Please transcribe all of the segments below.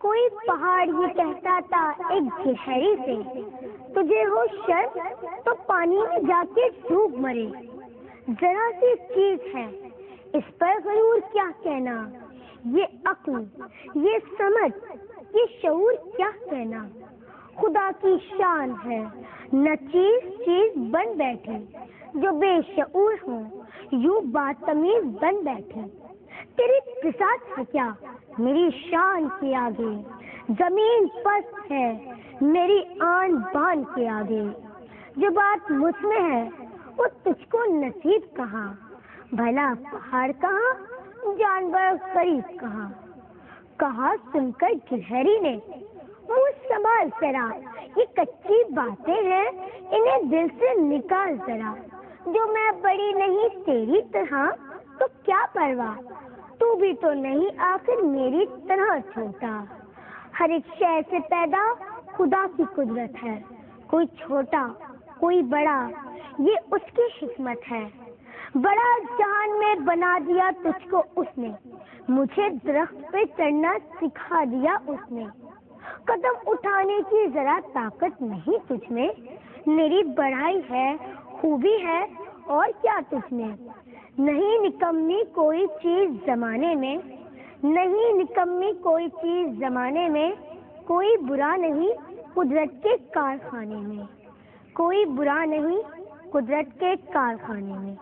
کوئی پہاڑ یہ کہتا تھا ایک گلہری سے، تجھے ہو شرم تو پانی میں جا کے ڈوب مرے. ذرا سی چیز ہے اس پر غرور کیا کہنا، یہ عقل، یہ سمجھ، یہ شعور کیا کہنا. خدا کی شان ہے نہ چیز چیز بن بیٹھے، جو بے شعور ہوں یوں باتمیز بن بیٹھے. تیری بساط ہے کیا میری شان کے آگے، زمین پست ہے میری آن بان کے آگے. جو بات مجھ میں ہے وہ تجھ کو نصیب کہاں، بھلا پہاڑ کہاں جانور قریب کہاں. کہا سن کر گلہری نے منہ سنبھال ذرا، یہ کچی باتیں ہیں انہیں دل سے نکال ذرا. جو میں بڑی نہیں تیری طرح تو کیا پرواہ، تو بھی تو نہیں آخر میری طرح چھوٹا. ہر ایک شے سے پیدا خدا کی قدرت ہے، کوئی چھوٹا کوئی بڑا یہ اس کی حکمت ہے. بڑا جہان میں بنا دیا تجھ کو اس نے، مجھے درخت پہ چڑھنا سکھا دیا اس نے. قدم اٹھانے کی ذرا طاقت نہیں تجھ میں، میری بڑائی ہے خوبی ہے اور کیا تجھ میں. نہیں نکمی کوئی چیز زمانے میں، نہیں نکمی کوئی چیز زمانے میں، کوئی برا نہیں قدرت کے کارخانے میں، کوئی برا نہیں قدرت کے کارخانے میں.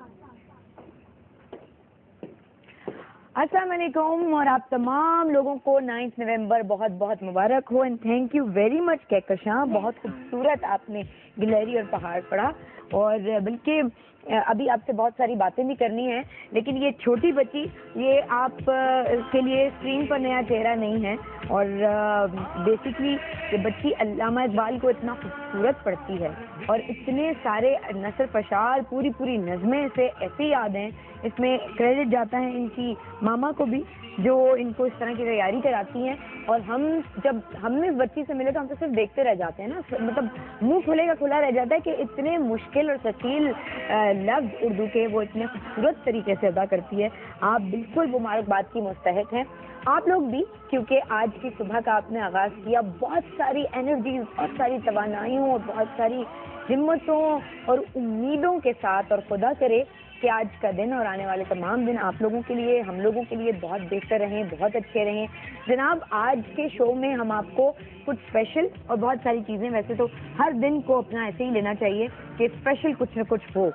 السلام علیکم، اور آپ تمام لوگوں کو 9 نومبر بہت بہت مبارک ہو. And thank you very much Kahkashan, بہت خوبصورت آپ نے گلہری اور پہاڑ پڑھا. اور بلکہ ابھی آپ سے بہت ساری باتیں بھی کرنی ہیں، لیکن یہ چھوٹی بچی یہ آپ کے لیے اسکرین پر نیا چہرہ نہیں ہے. اور بیسکلی یہ بچی علامہ اقبال کو اتنا خوبصورت پڑھتی ہے اور اتنے سارے نثر پشار پوری نظمیں سے ایسے یاد ہیں. اس میں کریڈٹ جاتا ہے ان کی ماما کو بھی، جو ان کو اس طرح کی تیاری کراتی ہیں. اور جب ہم اس بچی سے ملے تو ہم تو صرف دیکھتے رہ جاتے ہیں نا، مطلب منہ کھلے کا کھلا رہ جاتا ہے کہ اتنے مشکل اور ثقیل لفظ اردو کے وہ اتنے خوبصورت طریقے سے ادا کرتی ہے. آپ بالکل مبارکباد کی مستحق ہیں، آپ لوگ بھی، کیونکہ آج کی صبح کا آپ نے آغاز کیا بہت ساری انرجیز، بہت ساری توانائیوں اور بہت ساری ہمتوں اور امیدوں کے ساتھ. اور خدا کرے کہ آج کا دن اور آنے والے تمام دن آپ لوگوں کے لیے، ہم لوگوں کے لیے بہت بہتر رہیں، بہت اچھے رہیں. جناب آج کے شو میں ہم آپ کو کچھ اسپیشل اور بہت ساری چیزیں، ویسے تو ہر دن کو اپنا ایسے ہی لینا چاہیے کہ اسپیشل کچھ نہ کچھ ہو.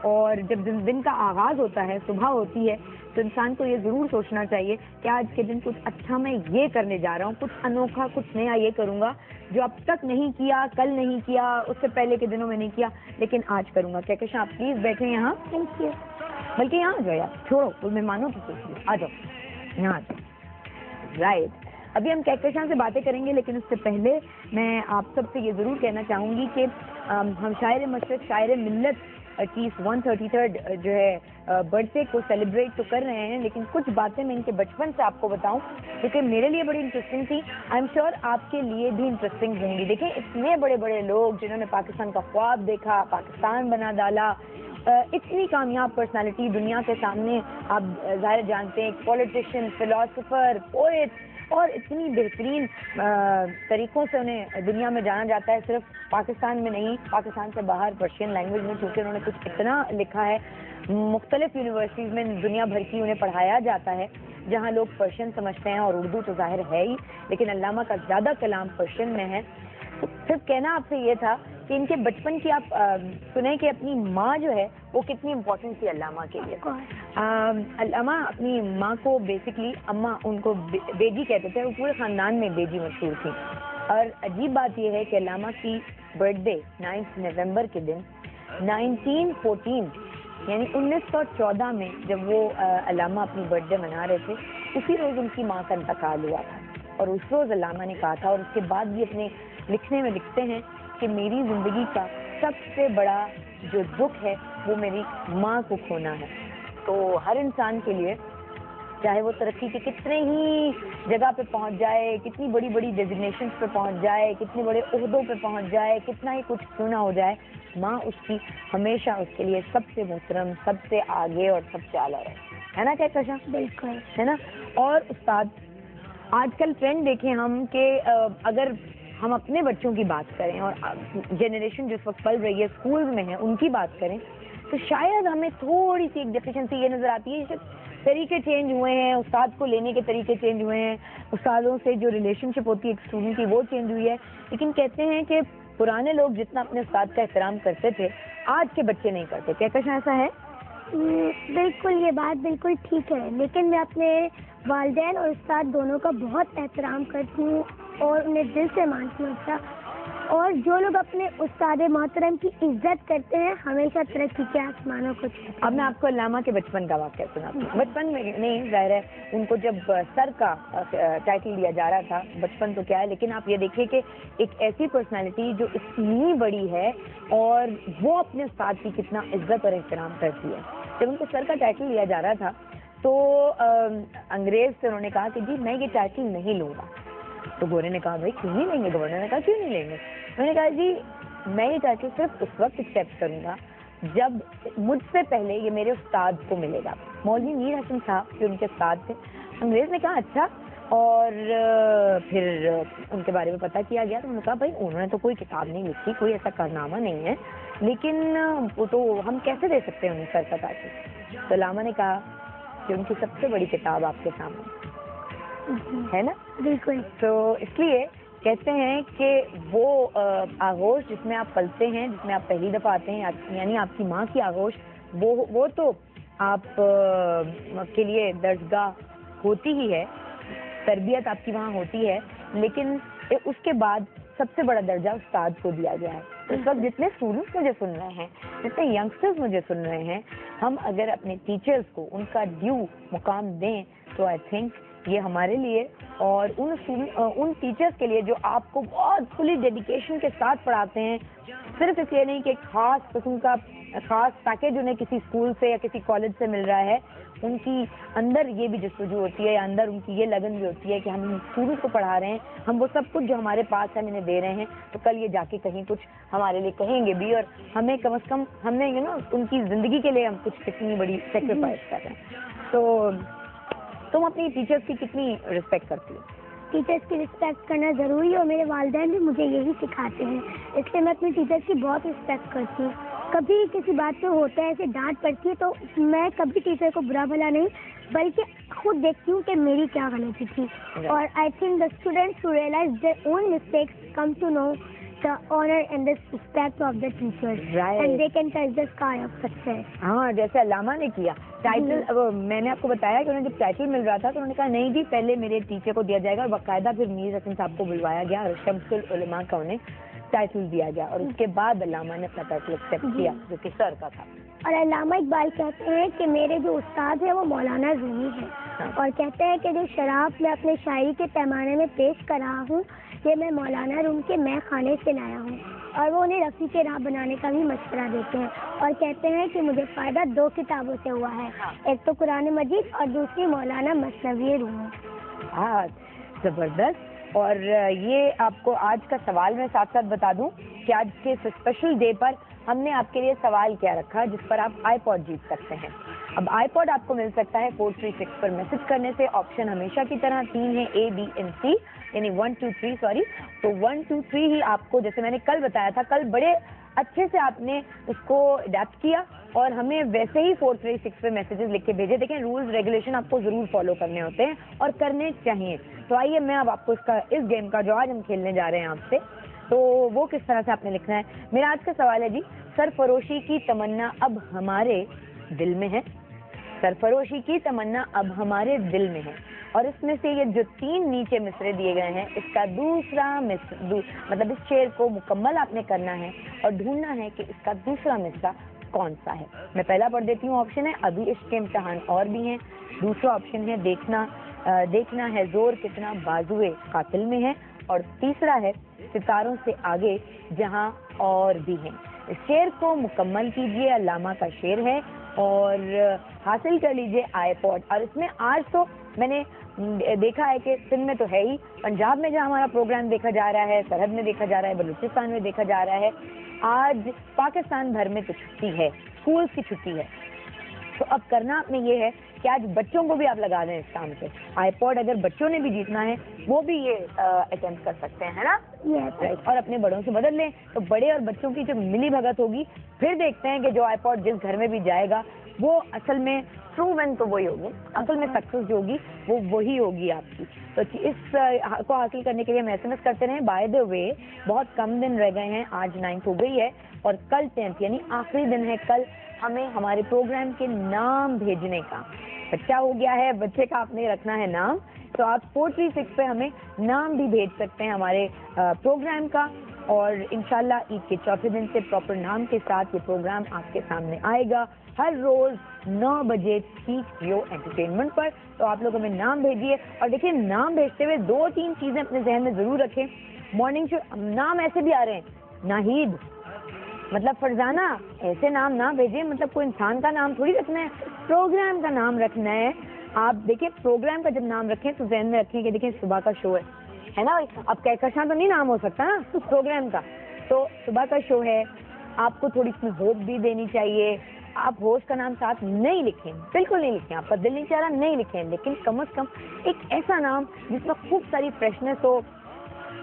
اور جب دن کا آغاز ہوتا ہے، صبح ہوتی ہے، تو انسان کو یہ ضرور سوچنا چاہیے کہ آج کے دن کچھ اچھا میں یہ کرنے جا رہا ہوں، کچھ انوکھا، کچھ نیا یہ کروں گا جو اب تک نہیں کیا، کل نہیں کیا، اس سے پہلے کے دنوں میں نہیں کیا، لیکن آج کروں گا. کہکشاں آپ پلیز بیٹھیں یہاں. Thank you. بلکہ یہاں آ جاؤ یار، چھوڑو کوئی مہمانوں کی سوچ، آ جاؤ یہاں آ جاؤ. رائٹ، ابھی ہم کہکشاں سے باتیں کریں گے، لیکن اس سے پہلے میں آپ سب سے یہ ضرور کہنا چاہوں گی کہ ہم شاعر مشرق، شاعر ملت کی 133rd جو ہے برتھ ڈے کو سیلیبریٹ تو کر رہے ہیں، لیکن کچھ باتیں میں ان کے بچپن سے آپ کو بتاؤں کیونکہ میرے لیے بڑی انٹرسٹنگ تھی. آئی ایم شیور آپ کے لیے بھی انٹرسٹنگ ہوں گی. دیکھیں اتنے بڑے بڑے لوگ جنہوں نے پاکستان کا خواب دیکھا، پاکستان بنا ڈالا، اتنی کامیاب پرسنالٹی دنیا کے سامنے، آپ ظاہر جانتے ہیں، ایک پولیٹیشین، فلاسفر، پوئٹ، اور اتنی بہترین طریقوں سے انہیں دنیا میں جانا جاتا ہے. صرف پاکستان میں نہیں، پاکستان سے باہر پرشین لینگویج میں، چونکہ انہوں نے کچھ اتنا لکھا ہے. مختلف یونیورسٹیز میں دنیا بھر کی انہیں پڑھایا جاتا ہے جہاں لوگ پرشین سمجھتے ہیں، اور اردو تو ظاہر ہے ہی، لیکن علامہ کا زیادہ کلام پرشین میں ہے. صرف کہنا آپ سے یہ تھا کہ ان کے بچپن کی آپ سنیں کہ اپنی ماں جو ہے وہ کتنی امپورٹنٹ تھی علامہ کے لیے. علامہ اپنی ماں کو بیسکلی اماں ان کو بیجی کہتے تھے، وہ پورے خاندان میں بیجی مشہور تھی. اور عجیب بات یہ ہے کہ علامہ کی برتھ ڈے 9 نومبر کے دن 1914 یعنی 1914 میں جب وہ علامہ اپنی برتھ ڈے منا رہے تھے، اسی روز ان کی ماں کا انتقال ہوا تھا. اور اس روز علامہ نے کہا تھا، اور اس کے بعد بھی اپنے لکھنے میں لکھتے ہیں کہ میری زندگی کا سب سے بڑا جو دکھ ہے وہ میری ماں کو کھونا ہے. تو ہر انسان کے لیے، چاہے وہ ترقی کے کتنے ہی جگہ پہ پہنچ جائے، کتنی بڑی بڑی ڈیزگنیشنز پہ پہنچ جائے، کتنے بڑے عہدوں پہ پہنچ جائے، کتنا ہی کچھ کیوں نہ ہو جائے، ماں اس کی ہمیشہ اس کے لیے سب سے محترم، سب سے آگے اور سب سے اعلیٰ رہے. ہے نا کہکشاں؟ بالکل ہے نا. اور استاد آج کل ٹرینڈ دیکھیں ہم کہ اگر ہم اپنے بچوں کی بات کریں اور جنریشن جو اس وقت پل رہی ہے اسکول میں ہے ان کی بات کریں تو شاید ہمیں تھوڑی سی ایک ڈیفیشنسی یہ نظر آتی ہے کہ طریقے چینج ہوئے ہیں، استاد کو لینے کے طریقے چینج ہوئے ہیں، استادوں سے جو ریلیشن شپ ہوتی ہے ایک اسٹوڈنٹ کی وہ چینج ہوئی ہے. لیکن کہتے ہیں کہ پرانے لوگ جتنا اپنے استاد کا احترام کرتے تھے آج کے بچے نہیں کرتے. کیا کچھ ایسا ہے؟ بالکل، یہ بات بالکل ٹھیک ہے، لیکن میں اپنے والدین اور استاد دونوں کا بہت احترام کرتی ہوں اور انہیں دل سے مانتی ہوں. اچھا، اور جو لوگ اپنے استاد محترم کی عزت کرتے ہیں ہمیشہ ترقی کے آسمانوں کو چھوتے ہیں. اب میں آپ کو علامہ کے بچپن کا واقعہ سناتی ہوں. بچپن میں نہیں، ظاہر ہے ان کو جب سر کا ٹائٹل دیا جا رہا تھا، بچپن تو کیا ہے، لیکن آپ یہ دیکھیں کہ ایک ایسی پرسنالٹی جو اتنی بڑی ہے اور وہ اپنے استاد کی کتنا عزت اور احترام کرتی ہے. جب ان کو سر کا ٹائٹل دیا جا رہا تھا تو انگریز سے انہوں نے کہا کہ جی میں یہ ٹائٹل نہیں لوں گا. تو گورے نے کہا بھائی کیوں نہیں لیں گے؟ گورنر نے کہا کیوں نہیں لیں گے؟ انہوں نے کہا جی میں یہ ٹائٹل صرف اس وقت ایکسیپٹ کروں گا جب مجھ سے پہلے یہ میرے استاد کو ملے گا. مولوی میر حسن صاحب جو ان کے استاد تھے. انگریز نے کہا اچھا، اور پھر ان کے بارے میں پتہ کیا گیا تو انہوں نے کہا بھائی انہوں نے تو کوئی کتاب نہیں لکھی، کوئی ایسا کارنامہ نہیں ہے، لیکن وہ تو ہم کیسے دے سکتے ہیں انہیں سر کا ٹائٹل؟ تو علامہ نے کہا کہ ان کی سب سے بڑی کتاب آپ کے سامنے ہے نا. بالکل. تو اس لیے کہتے ہیں کہ وہ آغوش جس میں آپ پلتے ہیں، جس میں آپ پہلی دفعہ آتے ہیں، یعنی آپ کی ماں کی آغوش، وہ تو آپ کے لیے درسگاہ ہوتی ہی ہے، تربیت آپ کی وہاں ہوتی ہے، لیکن اس کے بعد سب سے بڑا درجہ استاد کو دیا گیا ہے. اس وقت جتنے اسٹوڈنٹس مجھے سن رہے ہیں، جتنے ینگسٹرز مجھے سن رہے ہیں، ہم اگر اپنے ٹیچرز کو ان کا ڈیو مقام دیں تو آئی تھنک یہ ہمارے لیے اور ان ٹیچرز کے لیے جو آپ کو بہت فلی ڈیڈیکیشن کے ساتھ پڑھاتے ہیں، صرف اس لیے نہیں کہ ایک خاص قسم کا خاص پیکیج انہیں کسی اسکول سے یا کسی کالج سے مل رہا ہے، ان کی اندر یہ بھی جستجو ہوتی ہے یا اندر ان کی یہ لگن بھی ہوتی ہے کہ ہم اسٹوڈنٹس کو پڑھا رہے ہیں، ہم وہ سب کچھ جو ہمارے پاس ہے ہم انہیں دے رہے ہیں، تو کل یہ جا کے کہیں کچھ ہمارے لیے کہیں گے بھی، اور ہمیں کم از کم ہم نے ان کی زندگی کے لیے ہم کچھ کتنی بڑی سیکریفائس کر رہے ہیں. تو تم اپنی ٹیچرز کی کتنی رسپیکٹ کرتی ہو؟ ٹیچرس کی رسپیکٹ کرنا ضروری ہے اور میرے والدین بھی مجھے یہی سکھاتے ہیں، اس لیے میں اپنے ٹیچرس کی بہت رسپیکٹ کرتی ہوں. کبھی کسی بات پہ ہوتا ہے ایسے ڈانٹ پڑتی ہے تو میں کبھی ٹیچر کو برا بھلا نہیں بلکہ خود دیکھتی ہوں کہ میری کیا غلطی تھی. اور I think the students to realise their own mistakes come to know the honor and the respect of the teachers, right, and they can touch the sky of success. ہاں جیسے علامہ نے کیا ٹائٹل، میں نے آپ کو بتایا کہ انہیں جب ٹائٹل مل رہا تھا تو انہوں نے کہا نہیں جی پہلے میرے ٹیچر کو دیا جائے گا، اور باقاعدہ پھر میر حسن صاحب کو بلوایا گیا اور شمس العلماء کا انہیں ٹائٹل دیا گیا، اور اس کے بعد علامہ نے اپنا ٹائٹل ایکسیپٹ کیا جو کہ سر کا تھا. اور علامہ اقبال کہتے ہیں کہ میرے جو استاد ہیں وہ مولانا رومی ہیں، اور کہتے ہیں کہ جو شراب میں اپنے شاعری کے پیمانے میں پیش کر رہا ہوں یہ میں مولانا روم کے مے خانے سے لایا ہوں. اور وہ انہیں رفیق راہ بنانے کا بھی مشورہ دیتے ہیں اور کہتے ہیں کہ مجھے فائدہ 2 کتابوں سے ہوا ہے، ایک تو قرآن مجید اور دوسری مولانا مثنوی روم. ہاں زبردست. اور یہ آپ کو آج کا سوال میں ساتھ ساتھ بتا دوں کہ آج کے اس اسپیشل ڈے پر ہم نے آپ کے لیے سوال کیا رکھا جس پر آپ آئی پوڈ جیت سکتے ہیں. اب آئی پوڈ آپ کو مل سکتا ہے 436 پر میسج کرنے سے. آپشن ہمیشہ کی طرح 3 ہے، A B and C، یعنی 1 2 3 سوری. تو 1 2 3 ہی آپ کو، جیسے میں نے کل بتایا تھا، کل بڑے اچھے سے آپ نے اس کو اڈیپٹ کیا اور ہمیں ویسے ہی 436 پہ میسیجز لکھ کے بھیجے. دیکھیں رولز ریگولیشن آپ کو ضرور فالو کرنے ہوتے ہیں اور کرنے چاہیے. تو آئیے میں اب آپ کو اس گیم کا جو آج ہم کھیلنے جا رہے ہیں آپ سے، تو وہ کس طرح سے آپ نے لکھنا ہے. میرا آج کا سوال ہے جی، سرفروشی کی تمنا اب ہمارے دل میں ہے. سرفروشی کی تمنا اب ہمارے دل میں ہے، اور اس میں سے یہ جو 3 نیچے مصرے دیے گئے ہیں اس کا دوسرا مطلب اس شعر کو مکمل آپ نے کرنا ہے اور ڈھونڈنا ہے کہ اس کا دوسرا مصرع کون سا ہے. میں پہلا پڑھ دیتی ہوں. آپشن ہے ابھی عشق کے امتحان اور بھی ہیں. دوسرا آپشن ہے دیکھنا ہے زور کتنا بازوئے قاتل میں ہے. اور تیسرا ہے ستاروں سے آگے جہاں اور بھی ہیں. اس شعر کو مکمل کیجئے، علامہ کا شعر ہے، اور حاصل کر لیجئے آئی پوڈ. اور اس میں آج تو میں نے دیکھا ہے کہ سندھ میں تو ہے ہی، پنجاب میں جہاں ہمارا پروگرام دیکھا جا رہا ہے، سرحد میں دیکھا جا رہا ہے، بلوچستان میں دیکھا جا رہا ہے، آج پاکستان بھر میں تو چھٹی ہے، اسکولس کی چھٹی ہے. تو اب کرنا آپ نے یہ ہے کہ آج بچوں کو بھی آپ لگا دیں اس کام سے. آئی پوڈ اگر بچوں نے بھی جیتنا ہے وہ بھی یہ اٹیمپٹ کر سکتے ہیں, ہے نا؟ Yes. اور اپنے بڑوں سے بدل لیں تو بڑے اور بچوں کی جو ملی بھگت ہوگی, پھر دیکھتے ہیں کہ جو آئی پوڈ جس گھر میں بھی جائے گا وہ اصل میں ٹرو ون تو وہی ہوگی, اصل میں سکسیس جو ہوگی وہ وہی ہوگی آپ کی. تو اس کو حاصل کرنے کے لیے ہم SMS کرتے رہیں. بائی دا وے بہت کم دن رہ گئے ہیں, آج 9 ہو گئی ہے اور کل 10 یعنی آخری دن ہے. کل ہمیں ہمارے پروگرام کے نام بھیجنے کا, بچہ ہو گیا ہے, بچے کا آپ نے رکھنا ہے نام, تو آپ 436 پہ ہمیں نام بھی بھیج سکتے ہیں ہمارے پروگرام کا. اور انشاءاللہ عید کے چوتھے دن سے پراپر نام کے ساتھ یہ پروگرام آپ کے سامنے آئے گا ہر روز 9 بجے ٹھیک جیو انٹرٹینمنٹ پر. تو آپ لوگ ہمیں نام بھیجیے, اور دیکھیے نام بھیجتے ہوئے 2-3 چیزیں اپنے ذہن میں ضرور رکھیں. مارننگ شو نام ایسے بھی آ رہے ہیں, ناہید مطلب فرزانہ, ایسے نام نہ بھیجیں, مطلب کوئی انسان کا نام تھوڑی رکھنا ہے, پروگرام کا نام رکھنا ہے. آپ دیکھیں پروگرام کا جب نام رکھیں تو ذہن میں رکھیں کہ دیکھیں صبح کا شو ہے نا, اب کہکشاں تو نہیں نام ہو سکتا نا پروگرام کا, تو صبح کا شو ہے, آپ کو تھوڑی اس میں ہوپ بھی دینی چاہیے. آپ ہوسٹ کا نام ساتھ نہیں لکھیں, بالکل نہیں لکھیں, آپ کا دل نہیں چاہ رہا نہیں لکھیں, لیکن کم از کم ایک ایسا نام جس میں خوب ساری فریشنس ہو,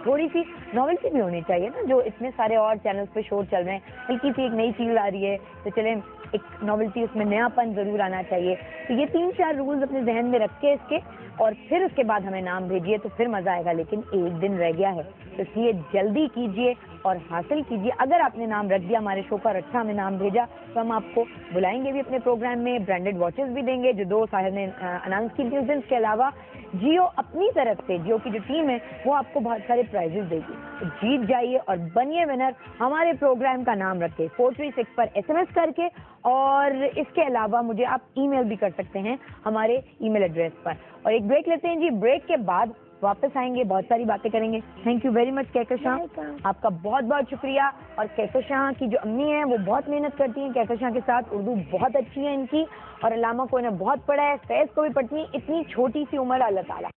تھوڑی سی ناولٹی بھی ہونی چاہیے نا. جو اتنے سارے اور چینلز پہ شو چل رہے ہیں, ہلکی سی ایک نئی چیز آ رہی ہے تو چلیں ایک ناولٹی, اس میں نیا پن ضرور آنا چاہیے. تو یہ 3-4 رولز اپنے ذہن میں رکھ کے اس کے, اور پھر اس کے بعد ہمیں نام بھیجیے تو پھر مزہ آئے گا. لیکن ایک دن رہ گیا ہے تو اس لیے جلدی کیجیے اور حاصل کیجیے. اگر آپ نے نام رکھ دیا ہمارے شو کا, رکھا ہمیں نام بھیجا, تو ہم آپ کو بلائیں گے بھی اپنے پروگرام میں, برانڈیڈ واچز بھی دیں گے جو 2 صاحب نے اناؤنس کی تھی اس دن. اس کے علاوہ جیو اپنی طرف سے, جیو کی جو ٹیم ہے وہ آپ کو بہت سارے پرائزز دے گی. تو جیت جائیے اور بنیے ونر. ہمارے پروگرام کا نام رکھے 436 پر SMS کر کے, اور اس کے علاوہ مجھے آپ ای میل بھی کر سکتے ہیں ہمارے ای میل ایڈریس پر. اور ایک بریک لیتے ہیں جی, بریک کے بعد واپس آئیں گے, بہت ساری باتیں کریں گے. تھینک یو ویری مچ کہکشاں, آپ کا بہت بہت شکریہ. اور کہکشاں کی جو امی ہیں وہ بہت محنت کرتی ہیں کہکشاں کے ساتھ, اردو بہت اچھی ہے ان کی, اور علامہ کو انہیں بہت پڑھا ہے, فیض کو بھی پڑھتی ہیں. اتنی چھوٹی سی عمر, اللہ تعالیٰ.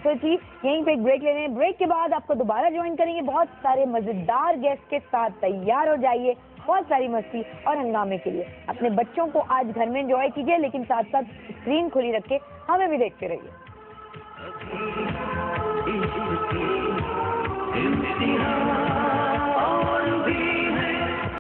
تو جی یہیں پہ ایک بریک لے رہے ہیں, بریک کے بعد آپ کو دوبارہ جوائن کریں گے بہت سارے مزیدار گیسٹ کے ساتھ. تیار ہو جائیے بہت ساری مستی اور هنگامے کے لیے. اپنے بچوں کو آج گھر میں انجوائے کیجیے, لیکن ساتھ ساتھ اسکرین کھلی رکھ کے ہمیں بھی دیکھتے رہیے.